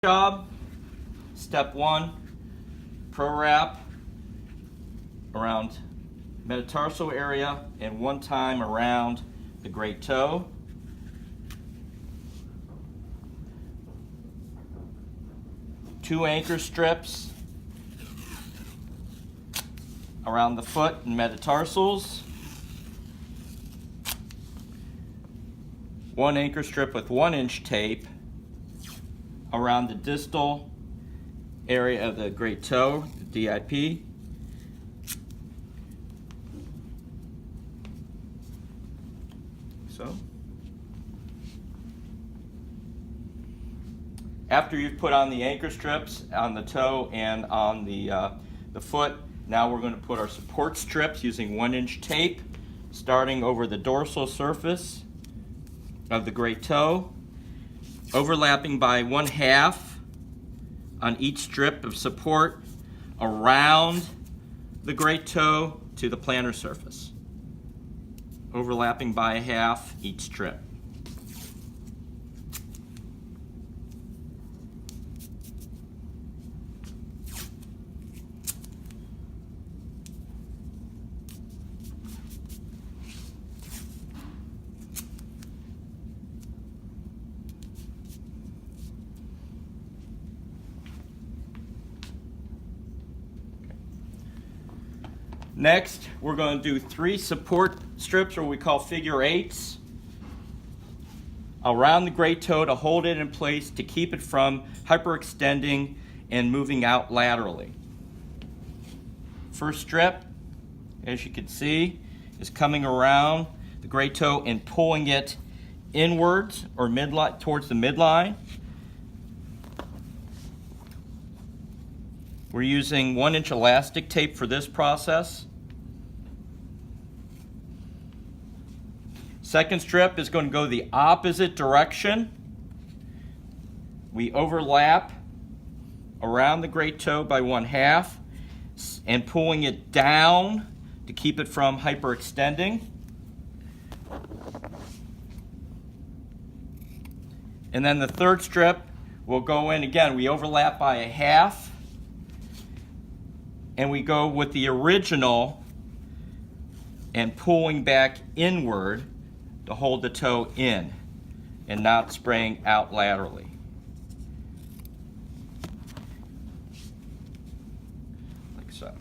job. Step 1, pro wrap around metatarsal area and 1 time around the great toe. Two anchor strips around the foot and metatarsals. 1 anchor strip with 1-inch tape around the distal area of the great toe, the DIP. So, after you've put on the anchor strips on the toe and on the foot, now we're going to put our support strips using 1-inch tape, starting over the dorsal surface of the great toe, overlapping by 1/2 on each strip of support around the great toe to the plantar surface, overlapping by 1/2 each strip. Next, we're going to do 3 support strips, or we call figure 8s, around the great toe to hold it in place to keep it from hyperextending and moving out laterally. First strip, as you can see, is coming around the great toe and pulling it inwards or midline towards the midline. We're using 1-inch elastic tape for this process. Second strip is going to go the opposite direction. We overlap around the great toe by 1/2 and pulling it down to keep it from hyperextending. And then the third strip will go in again. We overlap by 1/2. And we go with the original and pulling back inward to hold the toe in and not spraying out laterally. Like so.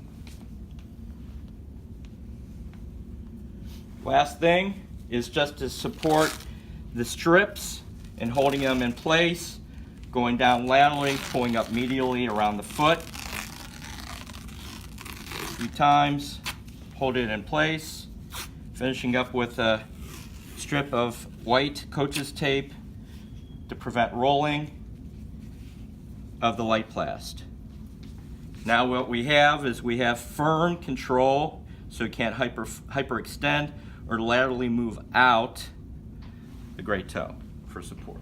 Last thing is just to support the strips and holding them in place, going down laterally, pulling up medially around the foot. 3 times, hold it in place, finishing up with a strip of white coach's tape to prevent rolling of the light plast. Now what we have is we have firm control so it can't hyperextend or laterally move out the great toe for support.